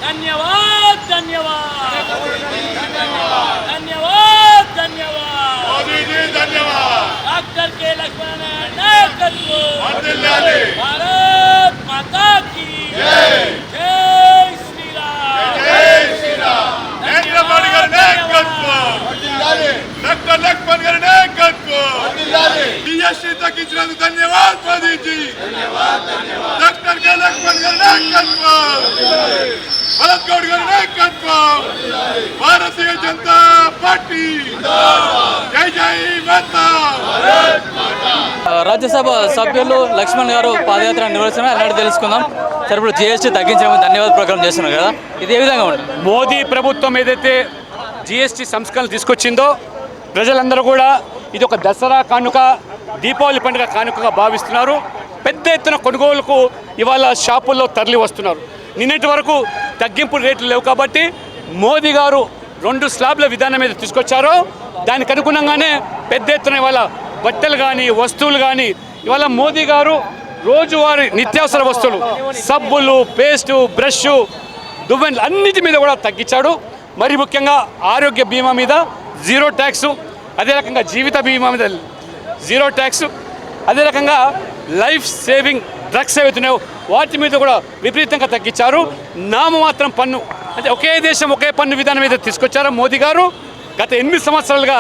धन्यवाद धन्यवाद धन्यवाद धन्यवाद मोदी जी धन्यवाद। डॉक्टर के लक्ष्मण नायकत्व भारत माता की जय। जय श्री राम। जय श्री राम। नरेंद्र मोदी गाరి నాయకత్వం डॉक्टर लक्ष्मण गाరి నాయకత్వం जीएसटी తగ్గించినందుకు ధన్యవాद मोदी जी। डॉक्टर के लक्ष्मण गाరి నాయకత్వం भरत गौड़ गाరి నాయకత్వం भारतीय जनता पार्टी जय जय माता। రాజ్యసభ సభ్యులు లక్ష్మణ్ గారు పాదయాత్ర నిర్వహిస్తున్నారు అలాంటి తెలుసుకుందాం సార్. ఇప్పుడు జిఎస్టీ తగ్గించడం ధన్యవాద ప్రోగ్రామ్ చేస్తున్నారు కదా, ఇది ఏ విధంగా ఉంటుంది? మోదీ ప్రభుత్వం ఏదైతే జిఎస్టీ సంస్కరణలు తీసుకొచ్చిందో ప్రజలందరూ కూడా ఇది ఒక దసరా కానుక, దీపావళి పండుగ కానుకగా భావిస్తున్నారు. పెద్ద ఎత్తున కొనుగోలుకు ఇవాళ షాపుల్లో తరలి వస్తున్నారు. నిన్నటి వరకు తగ్గింపు రేట్లు లేవు కాబట్టి మోదీ గారు 2 స్లాబ్ల విధానం మీద తీసుకొచ్చారో దానికి అనుగుణంగానే పెద్ద ఎత్తున ఇవాళ బట్టలు కానీ వస్తువులు కానీ ఇవాళ మోదీ గారు రోజువారీ నిత్యావసర వస్తువులు సబ్బులు, పేస్టు, బ్రష్, దువ్వెనలు అన్నిటి మీద కూడా తగ్గించాడు. మరి ముఖ్యంగా ఆరోగ్య బీమా మీద 0 ట్యాక్స్, అదే రకంగా జీవిత బీమా మీద 0 ట్యాక్స్, అదే రకంగా లైఫ్ సేవింగ్ డ్రగ్స్ ఏవైతున్నాయో వాటి మీద కూడా విపరీతంగా తగ్గించారు. నామమాత్రం పన్ను అంటే ఒకే దేశం ఒకే పన్ను విధానం మీద తీసుకొచ్చారు మోదీ గారు. గత 8 సంవత్సరాలుగా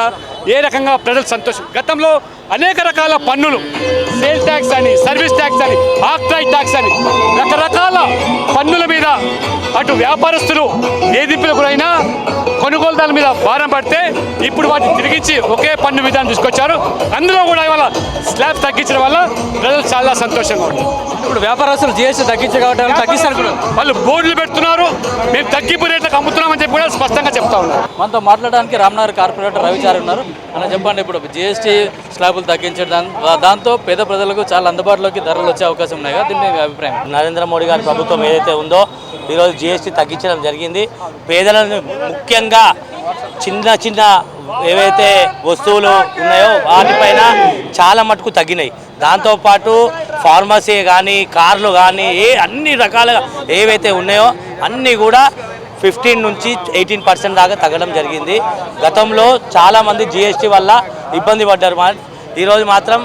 ఏ రకంగా ప్రజలు సంతోషం. గతంలో అనేక రకాల పన్నులు, సేల్ ట్యాక్స్ అని, సర్వీస్ ట్యాక్స్ అని, ఆక్ట్రైడ్ ట్యాక్స్ అని రకరకాల పన్నుల మీద అటు వ్యాపారస్తులు వేధింపులకు గురైనా కొనుగోలుదారుల మీద భారం పడితే ఇప్పుడు వాటిని తిరిగించి ఒకే పన్ను విధానం తీసుకొచ్చారు. అందులో కూడా ఇవాళ స్లాబ్ తగ్గించడం వల్ల ప్రజలు చాలా సంతోషంగా ఉన్నారు. ఇప్పుడు వ్యాపారస్తులు జిఎస్టీ తగ్గించకపోవడం తగ్గిస్తారు కూడా వాళ్ళు బోర్డులు పెడుతున్నారు, మేము తగ్గింపు రేట్లకు అమ్ముతున్నామని చెప్పి కూడా స్పష్టంగా చెప్తా ఉన్నారు. మనతో మాట్లాడడానికి రామ్నగర్ కార్పొరేటర్ రవిచారి ఉన్నారు. అలా చెప్పండి, ఇప్పుడు జిఎస్టీ స్లాబులు తగ్గించడం దాంతో పేద ప్రజలకు చాలా అందుబాటులోకి ధరలు వచ్చే అవకాశం ఉన్నాయి కదా, దీని మీ అభిప్రాయం? నరేంద్ర మోడీ గారి ప్రభుత్వం ఏదైతే ఉందో ఈరోజు జిఎస్టీ తగ్గించడం జరిగింది. పేదలను ముఖ్యంగా చిన్న చిన్న ఏవైతే వస్తువులు ఉన్నాయో వాటిపైన చాలా మటుకు తగ్గినాయి. దాంతోపాటు ఫార్మసీ కానీ, కార్లు కానీ, అన్ని రకాలుగా ఏవైతే ఉన్నాయో అన్నీ కూడా 15 నుంచి 18% దాకా తగ్గడం జరిగింది. గతంలో చాలామంది జిఎస్టీ వల్ల ఇబ్బంది పడ్డారు. ఈరోజు మాత్రం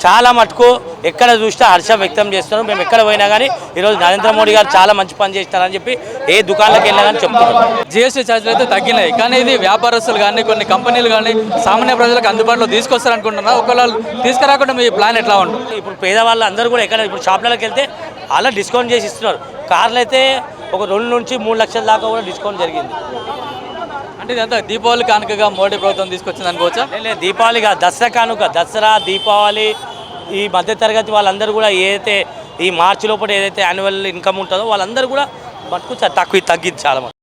చాలా మటుకు ఎక్కడ చూసినా హర్షం వ్యక్తం చేస్తున్నారు. మేము ఎక్కడ పోయినా కానీ ఈరోజు నరేంద్ర మోడీ గారు చాలా మంచి పని చేస్తారని చెప్పి ఏ దుకాణాలకు వెళ్ళినా కానీ చెప్తున్నారు. జిఎస్టీ ఛార్జీలు అయితే తగ్గినాయి, కానీ ఇది వ్యాపారస్తులు కానీ కొన్ని కంపెనీలు కానీ సామాన్య ప్రజలకు అందుబాటులో తీసుకొస్తారనుకుంటున్నారు. ఒకవేళ తీసుకురాకుండా మీ ప్లాన్ ఎట్లా ఉంటుంది? ఇప్పుడు పేదవాళ్ళు అందరూ కూడా ఎక్కడ ఇప్పుడు షాపులకు వెళ్తే అలా డిస్కౌంట్ చేసి ఇస్తున్నారు. కార్లు అయితే ఒక 2 నుంచి 3 లక్షల దాకా కూడా డిస్కౌంట్ జరిగింది. అంటే ఇదంతా దీపావళి కానుకగా మోడీ ప్రభుత్వం తీసుకొచ్చింది అనుకోవచ్చా? లేదు, దీపావళిగా దసరా కానుక, దసరా, దీపావళి, ఈ మధ్యతరగతి వాళ్ళందరూ కూడా ఏదైతే ఈ మార్చి లోపల ఏదైతే యాన్యువల్ ఇన్కమ్ ఉంటుందో వాళ్ళందరూ కూడా మటుకు తగ్గింది చాలా.